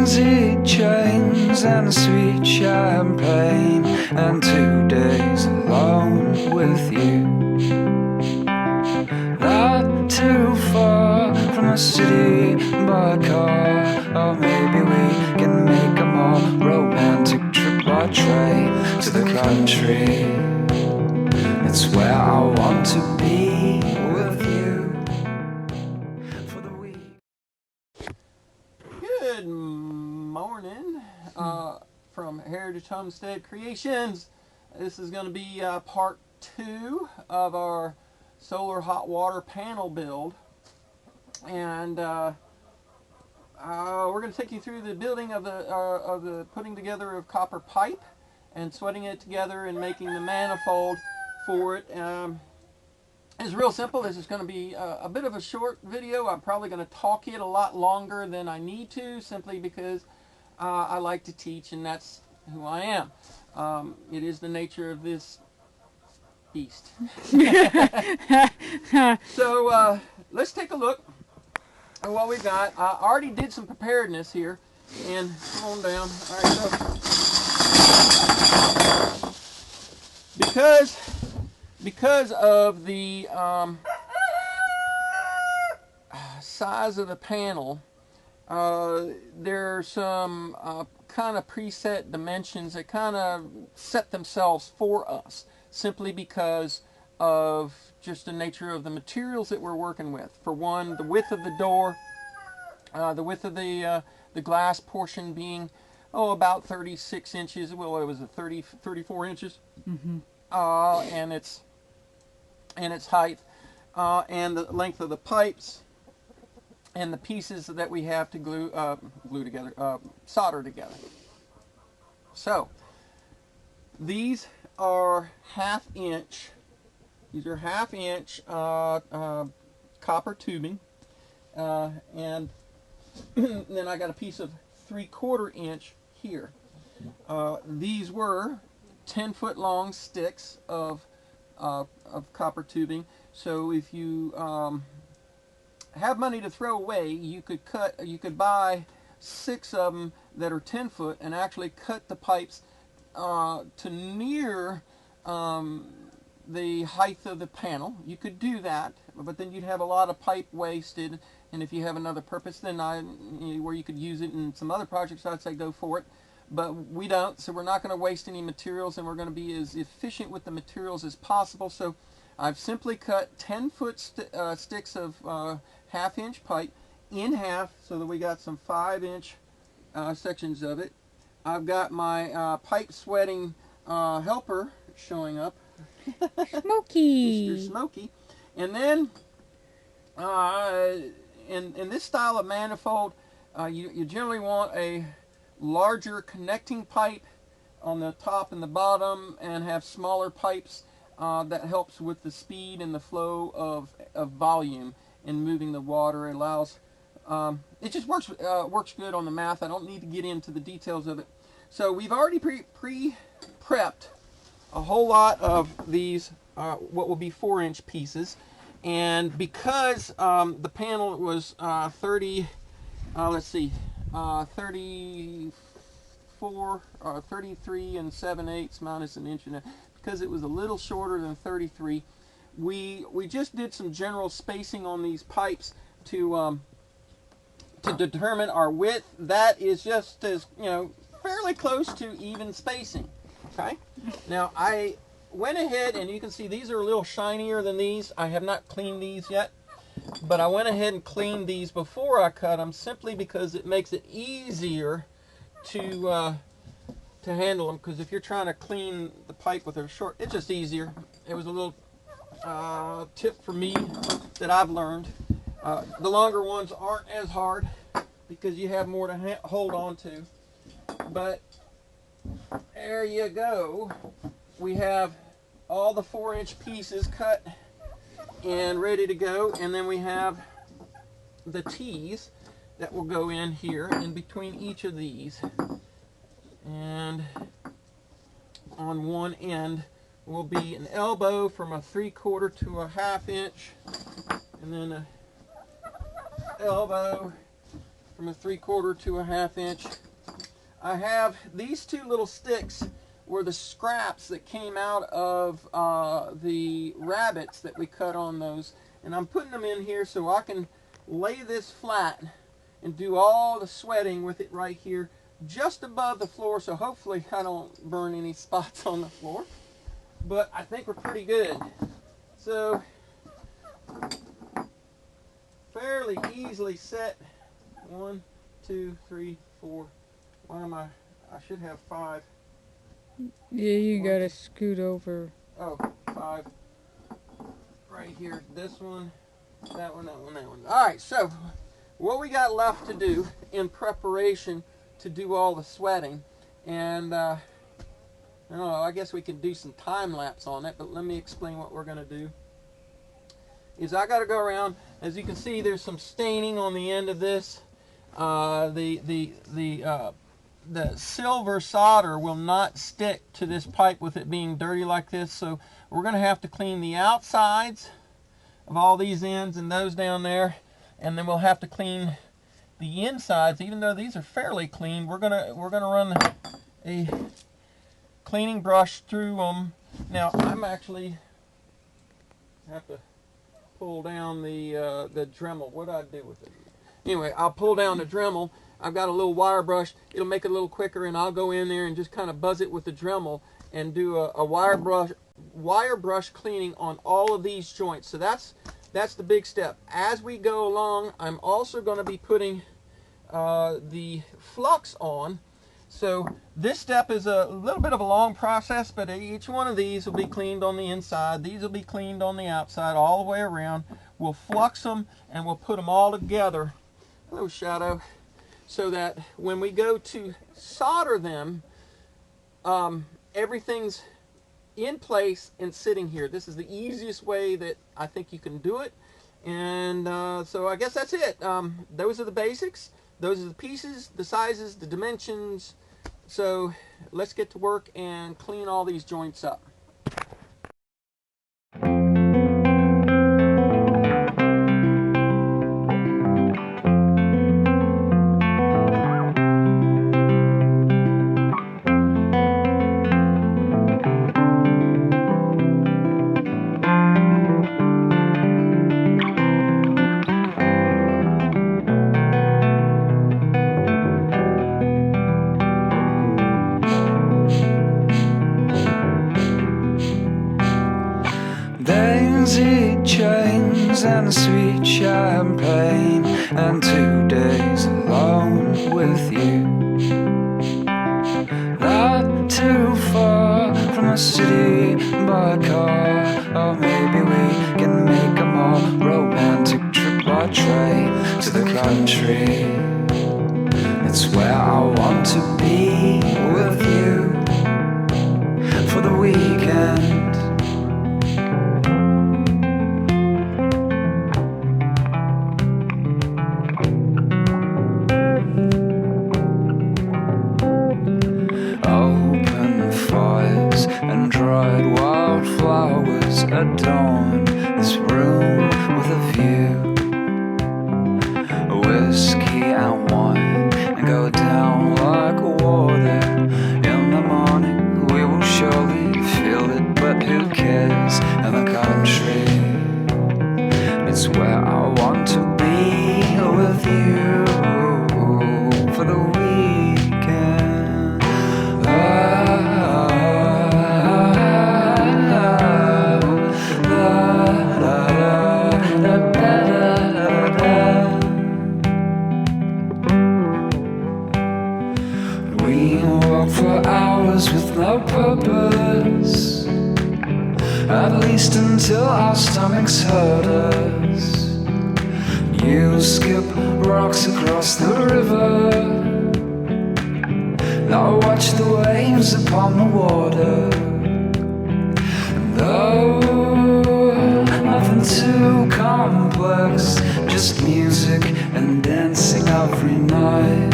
daisy chains and sweet champagne, and 2 days alone with you. Not too far from the city by car, or maybe we can make a more romantic trip by train to the country. It's where I want to be with you for the week. Good morning from Heritage Homestead Creations. This is going to be part 2 of our solar hot water panel build, and we're going to take you through the building of the putting together of copper pipe and sweating it together and making the manifold for it. It's real simple. This is going to be a bit of a short video. I'm probably going to talk it a lot longer than I need to, simply because I like to teach, and that's who I am. It is the nature of this beast. So let's take a look at what we've got. I already did some preparedness here, and come on down. All right, so because of the size of the panel, there's some kind of preset dimensions that kind of set themselves for us, simply because of just the nature of the materials that we're working with. For one, the width of the door, the width of the glass portion being about 36 inches. Well, it was 34 inches. Mm-hmm. And its height, and the length of the pipes, and the pieces that we have to glue together, solder together. So these are half-inch. These are half-inch copper tubing, and then I got a piece of 3/4 inch here. These were 10-foot long sticks of copper tubing. So if you have money to throw away, you could buy 6 of them that are 10 foot and actually cut the pipes to near the height of the panel. You could do that, but then you'd have a lot of pipe wasted. And if you have another purpose, then where you could use it in some other projects, I'd say go for it. But we don't, so we're not going to waste any materials, and we're going to be as efficient with the materials as possible. So I've simply cut 10-foot sticks of half-inch pipe in half, so that we got some 5-inch sections of it. I've got my pipe sweating helper showing up. Smokey. Mr. Smokey. And then in this style of manifold, you generally want a larger connecting pipe on the top and the bottom, and have smaller pipes. That helps with the speed and the flow of volume in moving the water. It allows, it just works good on the math. I don't need to get into the details of it. So we've already pre-prepped a whole lot of these, what will be 4-inch pieces. And because the panel was 33 and 7/8 minus an inch and a, because it was a little shorter than 33, we just did some general spacing on these pipes to determine our width. That is just as, fairly close to even spacing. Okay. Now I went ahead, and you can see these are a little shinier than these. I have not cleaned these yet, but I went ahead and cleaned these before I cut them, simply because it makes it easier to handle them. Because if you're trying to clean the pipe with a short, it's just easier. It was a little tip for me that I've learned. The longer ones aren't as hard because you have more to hold on to. But there you go. We have all the 4-inch pieces cut and ready to go, and then we have the T's that will go in here in between each of these. And on one end will be an elbow from a 3/4 to a 1/2 inch, and then a elbow from a 3/4 to a 1/2 inch. I have these two little sticks were the scraps that came out of the rabbets that we cut on those, and I'm putting them in here so I can lay this flat and do all the sweating with it right here just above the floor, so hopefully I don't burn any spots on the floor, but I think we're pretty good. So fairly easily set. 1, 2, 3, 4. Why am I should have 5. Yeah, you gotta scoot over. Oh, 5. Right here. This one, that one, that one, that one. Alright, so what we got left to do in preparation to do all the sweating, and I don't know, I guess we can do some time lapse on it, but let me explain what we're going to do. Is I got to go around. As you can see, there's some staining on the end of this. The silver solder will not stick to this pipe with it being dirty like this, so we're going to have to clean the outsides of all these ends and those down there, and then we'll have to clean the insides. Even though these are fairly clean, we're gonna run a cleaning brush through them. Now I'm actually have to pull down the Dremel. What do I do with it? Anyway, I'll pull down the Dremel. I've got a little wire brush. It'll make it a little quicker, and I'll go in there and just kind of buzz it with the Dremel and do a wire brush cleaning on all of these joints. So that's the big step. As we go along, I'm also going to be putting the flux on. So this step is a little bit of a long process, but each one of these will be cleaned on the inside. These will be cleaned on the outside all the way around. We'll flux them and we'll put them all together. Hello, Shadow. So that when we go to solder them, everything's in place and sitting here. This is the easiest way that I think you can do it. And so I guess that's it. Those are the basics. Those are the pieces, the sizes, the dimensions. So let's get to work and clean all these joints up. Daisy chains and sweet champagne, and 2 days alone with you. Not too far from the city by car, or maybe we can make a more romantic trip by train to the country. It's where I want to be with you for the weekend. Dried wildflowers adorn this room with a view. Whiskey and wine and go down like water. In the morning we will surely feel it, but who cares in the country? It's where I want to be with you for the weekend. For hours with no purpose, at least until our stomachs hurt us. You skip rocks across the river, now watch the waves upon the water. And though nothing too complex, just music and dancing every night.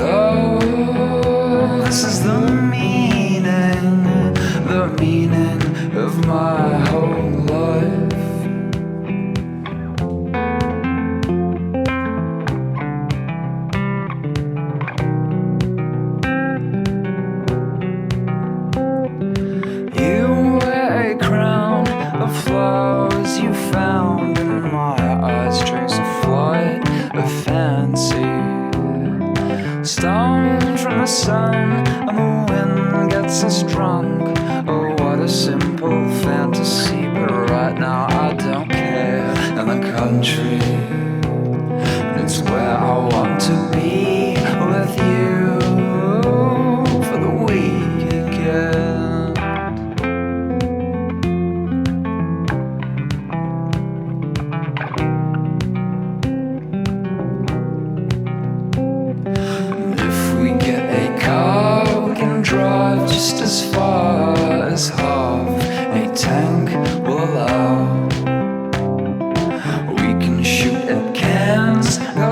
Oh, this is the meaning of my whole life.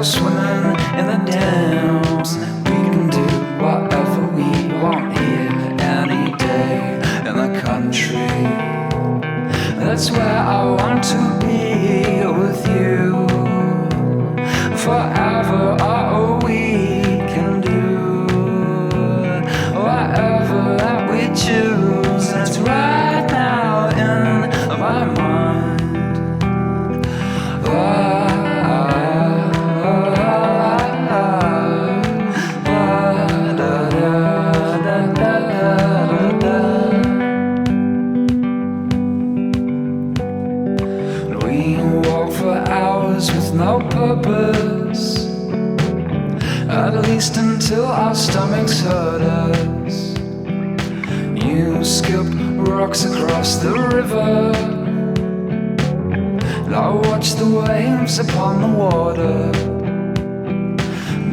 go swimming in the dams. We can do whatever we want here any day in the country. That's where I want to be with you forever. Oh, we can do whatever that we choose. It's right now in my mind. We walk for hours with no purpose, at least until our stomachs hurt us. You skip rocks across the river, and I watch the waves upon the water.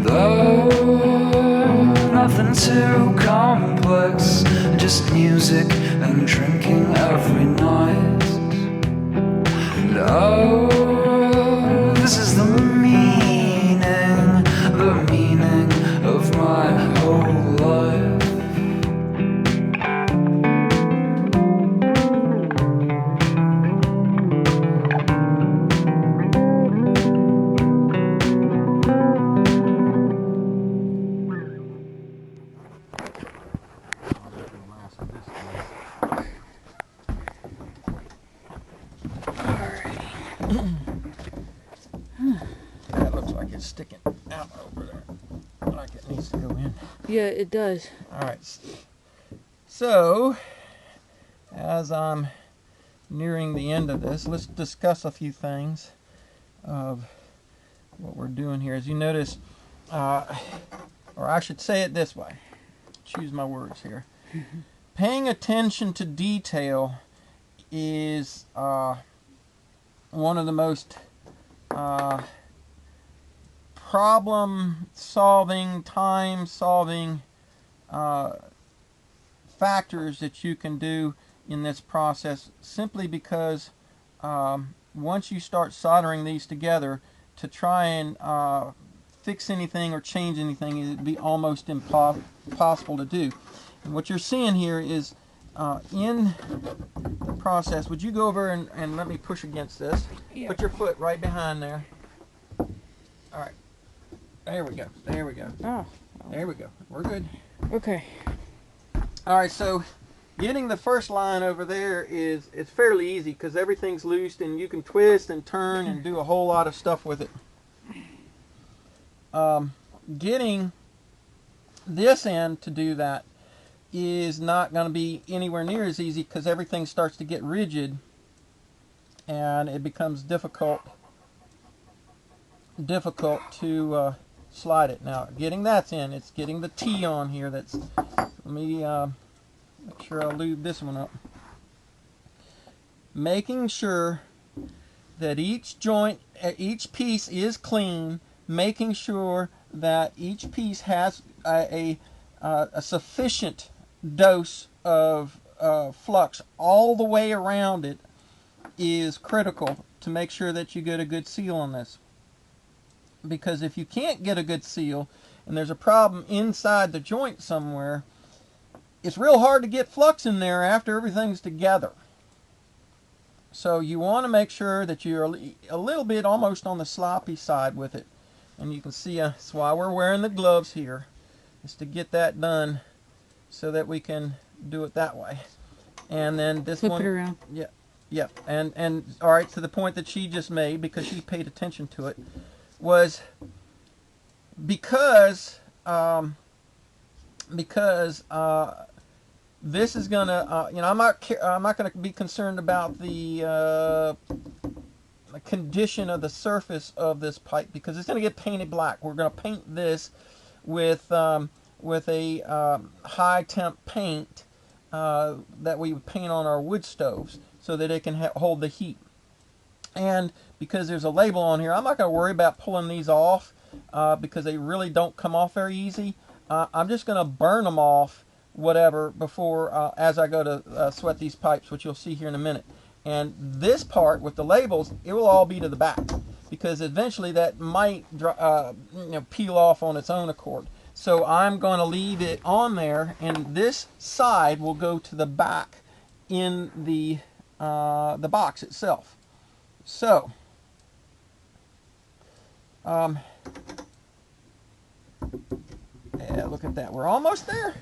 Though nothing too complex, just music and drinking every night. And oh, this is the meaning of my whole life. That looks like it's sticking out over there, like it needs to go in. Yeah, it does. Alright, so as I'm nearing the end of this, let's discuss a few things of what we're doing here. As you notice, or I should say it this way, choose my words here. Paying attention to detail is one of the most problem-solving, time-solving factors that you can do in this process, simply because once you start soldering these together, to try and fix anything or change anything, it'd be almost impossible to do. And what you're seeing here is in the process, would you go over and let me push against this? Yeah. Put your foot right behind there. All right. There we go. There we go. Oh. There we go. We're good. Okay. All right, so getting the first line over there it's fairly easy because everything's loose and you can twist and turn and do a whole lot of stuff with it. Getting this end to do that is not going to be anywhere near as easy because everything starts to get rigid and it becomes difficult to slide it. Now, getting that's in, it's getting the T on here. Let me make sure I lube this one up. Making sure that each joint, each piece is clean. Making sure that each piece has a sufficient dose of flux all the way around it is critical to make sure that you get a good seal on this. Because if you can't get a good seal and there's a problem inside the joint somewhere, it's real hard to get flux in there after everything's together. So you want to make sure that you're a little bit almost on the sloppy side with it. And you can see that's why we're wearing the gloves here, is to get that done so that we can do it that way. And then this Flip one, it around. yeah, and all right, to the point that she just made, because she paid attention to it, was because this is gonna, I'm not gonna be concerned about the condition of the surface of this pipe because it's gonna get painted black. We're gonna paint this with a high temp paint that we would paint on our wood stoves so that it can hold the heat. And because there's a label on here, I'm not going to worry about pulling these off because they really don't come off very easy. I'm just going to burn them off, whatever, before as I go to sweat these pipes, which you'll see here in a minute. And this part with the labels, it will all be to the back. because eventually that might peel off on its own accord. So I'm going to leave it on there, and this side will go to the back in the box itself. So yeah, look at that. We're almost there.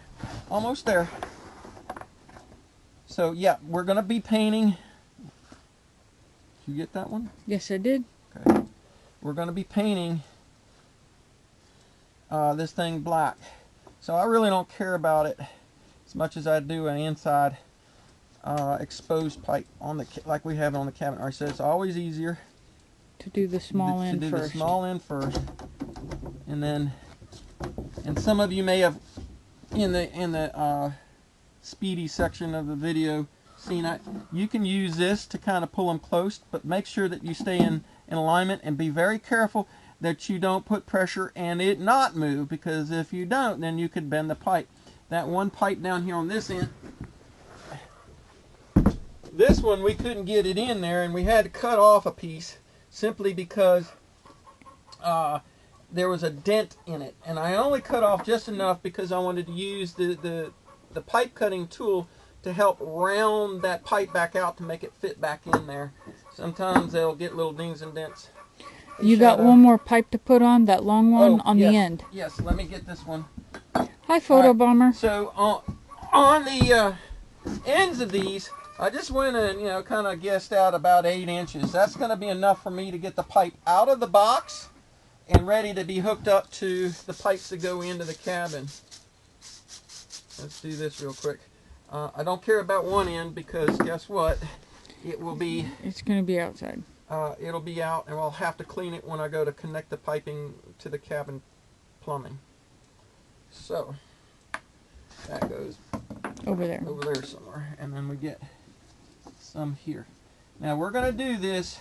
Almost there. So yeah, we're going to be painting. Did you get that one? Yes, I did. Okay. We're going to be painting this thing black. So I really don't care about it as much as I do an inside exposed pipe on the like we have on the cabinet. All right, so it's always easier To do the small end to do first. the small end first, and then, and some of you may have in the speedy section of the video seen it. You can use this to kind of pull them close, but make sure that you stay in alignment and be very careful that you don't put pressure and it not move, because if you don't, then you could bend the pipe. That one pipe down here on this end, this one we couldn't get it in there, and we had to cut off a piece simply because there was a dent in it, and I only cut off just enough because I wanted to use the pipe cutting tool to help round that pipe back out to make it fit back in there. Sometimes they'll get little dings and dents. You got one more pipe to put on, that long one on yes, the end. Yes, let me get this one. Hi, Photo Bomber. So on the ends of these, I just went and kind of guessed out about 8 inches. That's going to be enough for me to get the pipe out of the box and ready to be hooked up to the pipes that go into the cabin. Let's do this real quick. I don't care about one end because guess what? It will be. It's going to be outside. It'll be out, and I'll have to clean it when I go to connect the piping to the cabin plumbing. So that goes Over there. over there somewhere, and then we get some here. Now we're going to do this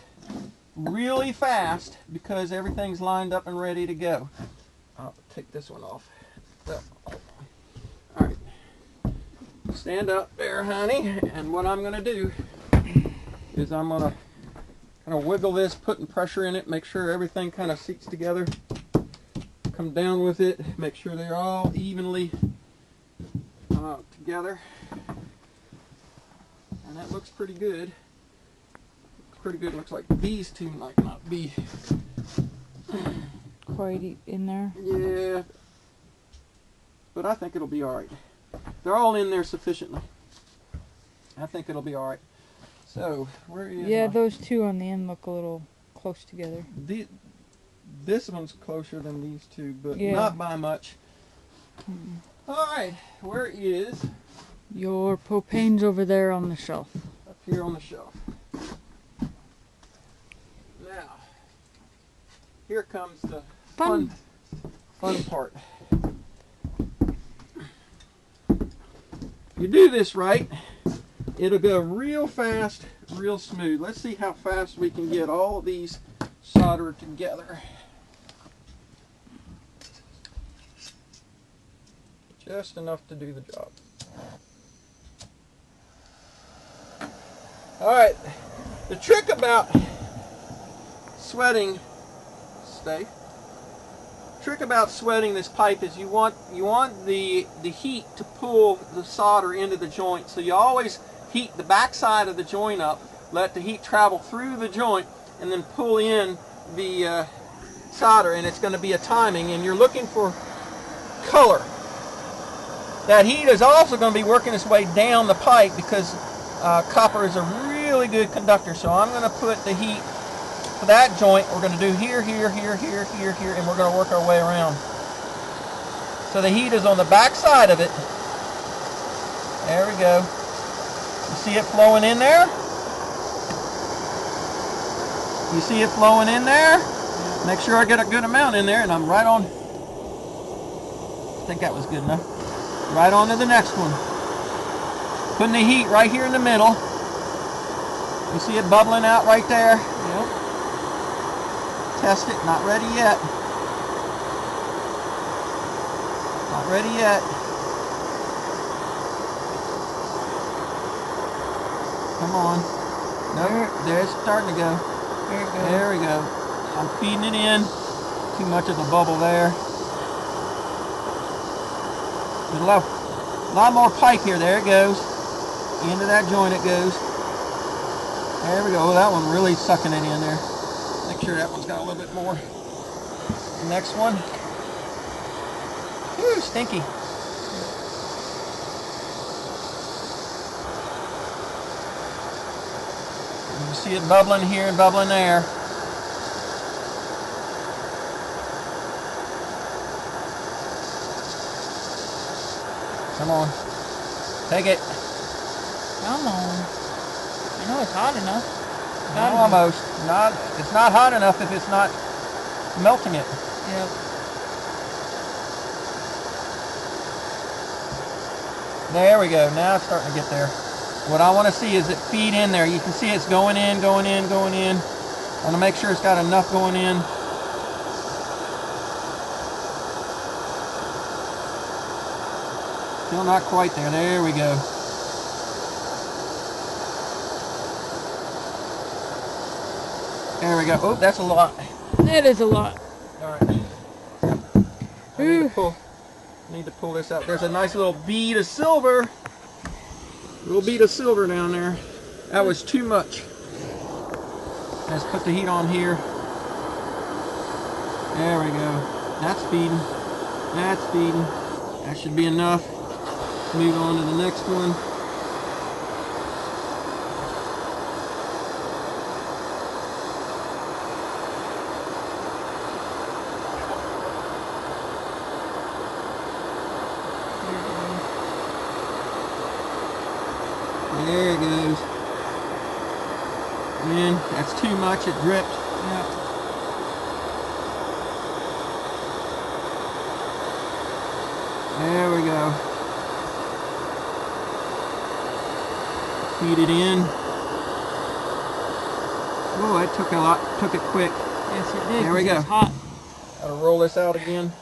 really fast because everything's lined up and ready to go. I'll take this one off. So, all right, stand up there, honey, and what I'm going to do is I'm going to kind of wiggle this, putting pressure in it, make sure everything kind of seats together. Come down with it, make sure they're all evenly together. And that looks pretty good. Pretty good. Looks like these two might not be Quite in there. Yeah, but I think it'll be all right. They're all in there sufficiently. I think it'll be all right. So where is Yeah, those two on the end look a little close together. This one's closer than these two, but Yeah. not by much. All right, where is Your propane's over there on the shelf. up here on the shelf? Now, here comes the fun part. You do this right, it'll go real fast, real smooth. Let's see how fast we can get all of these soldered together. Just enough to do the job. Alright, the trick about sweating, this pipe is you want the heat to pull the solder into the joint. So you always heat the back side of the joint up, let the heat travel through the joint, and then pull in the solder, and it's going to be a timing, and you're looking for color. That heat is also going to be working its way down the pipe because copper is a really good conductor. So I'm going to put the heat for that joint. We're going to do here, here, here, here, here, here, and we're going to work our way around. So the heat is on the back side of it. There we go. You see it flowing in there? You see it flowing in there? Make sure I get a good amount in there, and I'm right on. I think that was good enough. Right on to the next one. Putting the heat right here in the middle. You see it bubbling out right there? Yep. Test it. Not ready yet. Not ready yet. Come on. No, there it's starting to go. There it goes. There we go. I'm feeding it in. Too much of a bubble there. There's a lot more pipe here. There it goes. Into that joint it goes. There we go. That one really sucking it in there. Make sure that one's got a little bit more. The next one. Ooh, stinky. You see it bubbling here and bubbling there. Come on. Take it. Come on. I know it's hot enough. Almost. It's not hot enough if it's not melting it. Yep. There we go. Now it's starting to get there. What I want to see is it feed in there. You can see it's going in, going in, going in. I want to make sure it's got enough going in. Still not quite there. There we go. There we go. Oh, that's a lot. That is a lot. All right. I need to pull this out. There's a nice little bead of silver. Little bead of silver down there. That was too much. Let's put the heat on here. There we go. That's feeding. That's feeding. That should be enough. Move on to the next one. There it goes. Man, that's too much. It dripped. Yep. There we go. Feed it in. Oh, that took a lot. Took it quick. Yes, it did. There we go. It's hot. Gotta roll this out again.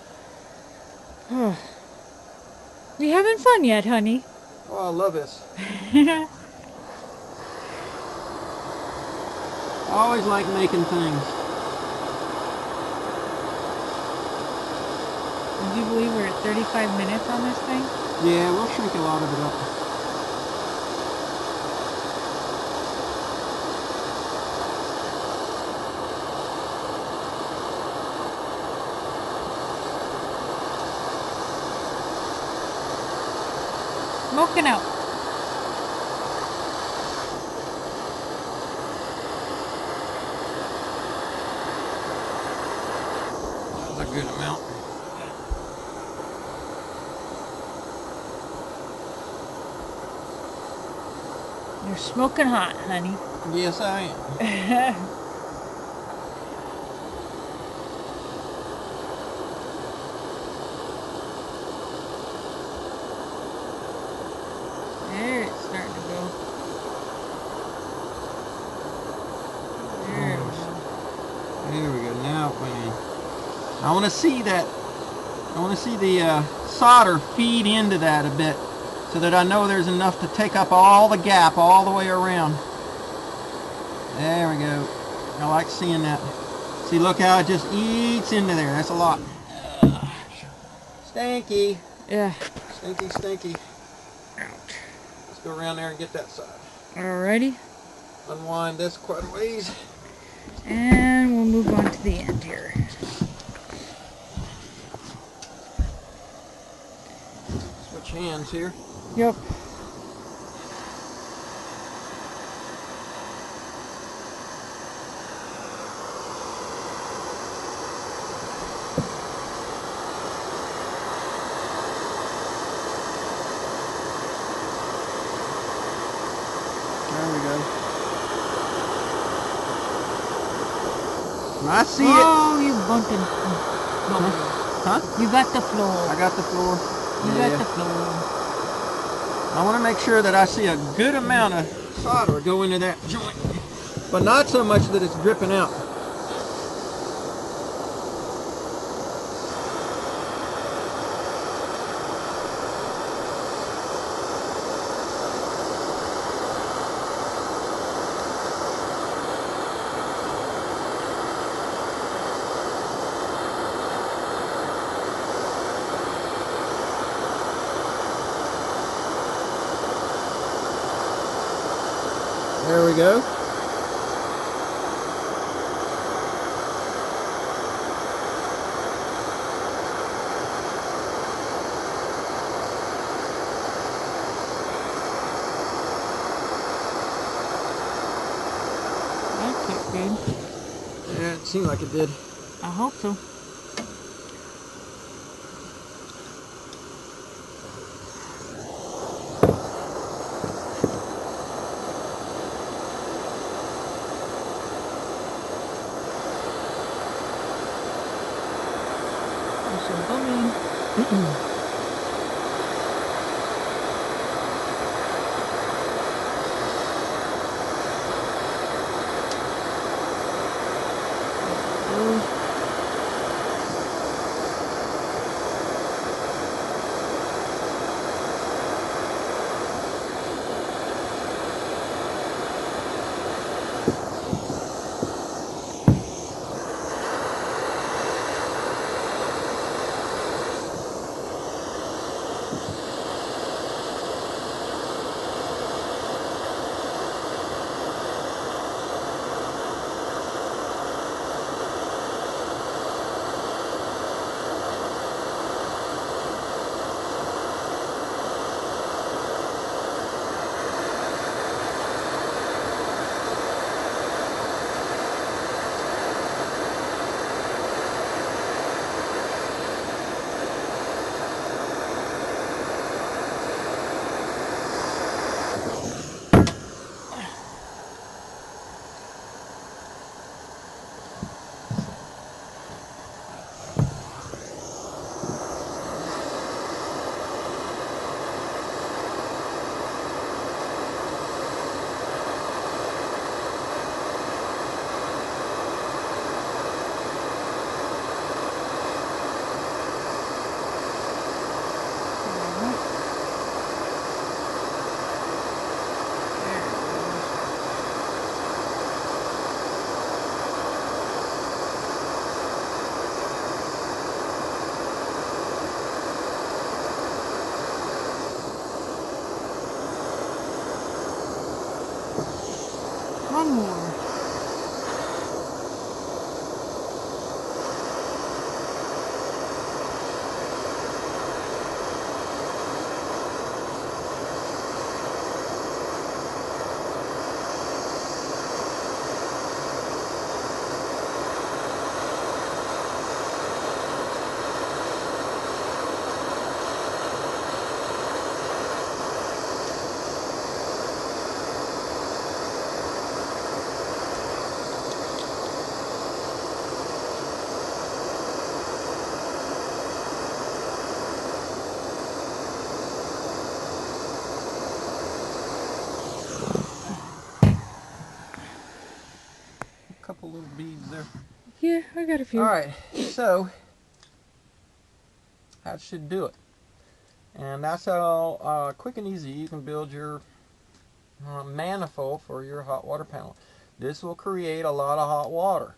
You having fun yet, honey? Oh, I love this. Would I always like making things. you believe we're at 35 minutes on this thing? Yeah, we'll shrink a lot of it up. Smoking out. That's a good amount. You're smoking hot, honey. Yes, I am. There, it's starting to go. There we go. There we go. Now it went in. I want to see that. I want to see the solder feed into that a bit, so that I know there's enough to take up all the gap all the way around. There we go. I like seeing that. See, look how it just eats into there. That's a lot. Stinky. Yeah. Stinky, stinky. Let's go around there and get that side. Alrighty. Unwind this quite a ways. And we'll move on to the end here. Switch hands here. Yep. There we go. I see it. Oh, you bumped it. Huh? You got the floor. I got the floor. You got the floor. I want to make sure that I see a good amount of solder go into that joint, but not so much that it's dripping out. There we go. That took good. Yeah, it seemed like it did. I hope so. There's some bubbling. One more. Couple little beads there. Yeah, I got a few. All right, so that should do it. And that's how quick and easy you can build your manifold for your hot water panel. This will create a lot of hot water.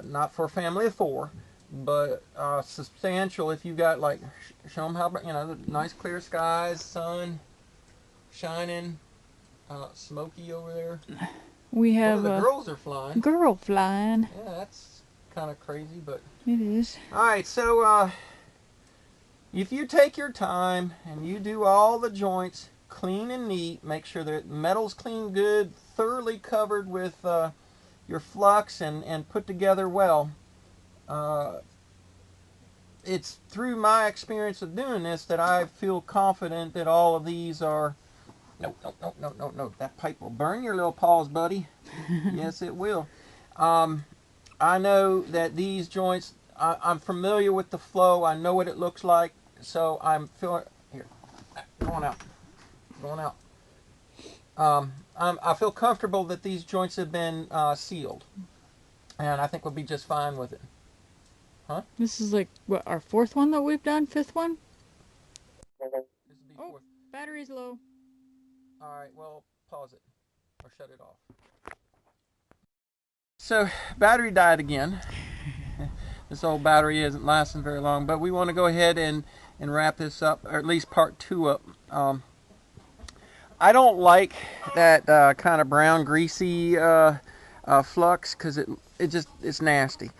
Not for a family of 4, but substantial if you've got, like, show them how, the nice clear skies, sun shining, smoky over there. We One have of the a girls are flying. girl flying. Yeah, that's kind of crazy, but It is. all right. So if you take your time and you do all the joints clean and neat, make sure that metal's clean, good, thoroughly covered with your flux and put together well. It's through my experience of doing this that I feel confident that all of these are. No. That pipe will burn your little paws, buddy. Yes, it will. I know that these joints, I'm familiar with the flow. I know what it looks like. So I'm feeling, here, going out. I feel comfortable that these joints have been sealed. And I think we'll be just fine with it. Huh? This is like, what, our 4th one that we've done? 5th one? This will be Oh, 4th. battery's low. Alright, well, pause it. Or shut it off. So, battery died again. This old battery isn't lasting very long, but we want to go ahead and wrap this up, or at least part 2 up. I don't like that kind of brown greasy flux, because it's nasty.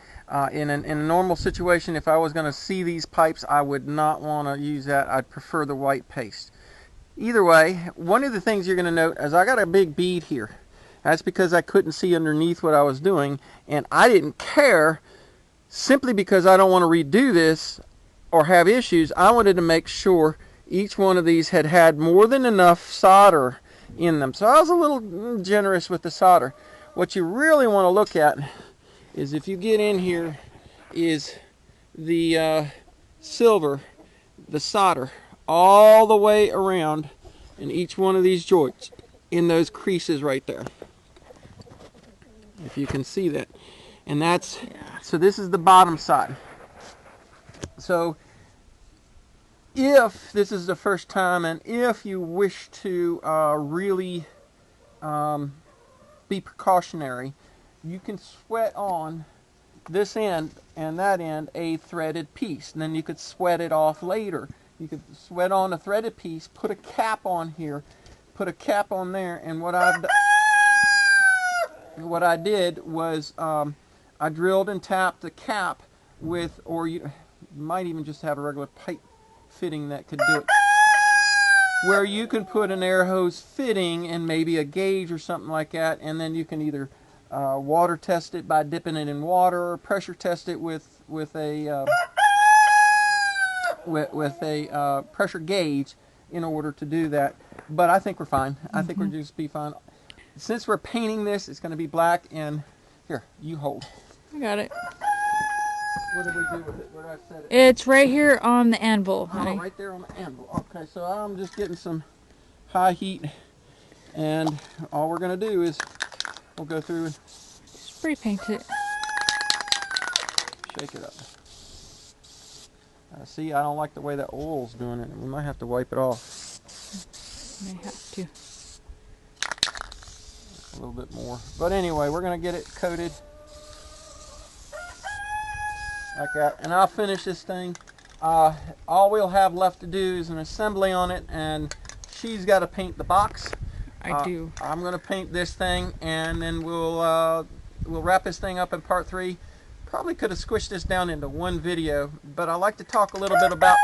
In a normal situation, if I was going to see these pipes, I would not want to use that. I'd prefer the white paste. Either way, one of the things you're going to note is I got a big bead here. That's because I couldn't see underneath what I was doing, and I didn't care, simply because I don't want to redo this or have issues. I wanted to make sure each one of these had more than enough solder in them. So I was a little generous with the solder. What you really want to look at is, if you get in here, is the silver, the solder, all the way around in each one of these joints, in those creases right there. If you can see that. And that's, so this is the bottom side. So if this is the first time, and if you wish to really be precautionary, you can sweat on this end and that end a threaded piece, and then you could sweat it off later. You could sweat on a threaded piece, put a cap on here, put a cap on there, and what I did was I drilled and tapped the cap with, or you might even just have a regular pipe fitting that could do it, where you can put an air hose fitting and maybe a gauge or something like that, and then you can either water test it by dipping it in water, or pressure test it with a pressure gauge in order to do that. But I think we're fine. I think we're just be fine. Since we're painting this, it's going to be black, and here, you hold. I got it. What did we do with it? Where did I set it? It's right here on the anvil, honey. Oh, right there on the anvil. Okay, so I'm just getting some high heat, and all we're going to do is we'll go through and Spray paint it. shake it up. See, I don't like the way that oil's doing it. We might have to wipe it off. May have to. A little bit more. But anyway, we're going to get it coated like that. And I'll finish this thing. All we'll have left to do is an assembly on it, and she's got to paint the box. I do. I'm going to paint this thing, and then we'll wrap this thing up in part 3. Probably could have squished this down into one video, but I like to talk a little bit about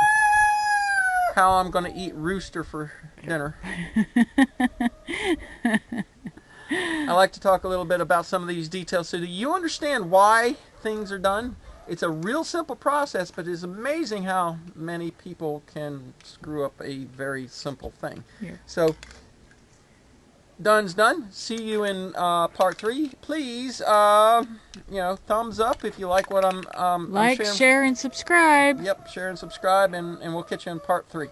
how I'm going to eat rooster for dinner. I like to talk a little bit about some of these details so that you understand why things are done. It's a real simple process, but it's amazing how many people can screw up a very simple thing. Yeah. So, done's done. See you in part 3. Please, thumbs up if you like what I'm Like, sharing. share, and subscribe. Yep, share and subscribe, and we'll catch you in part 3.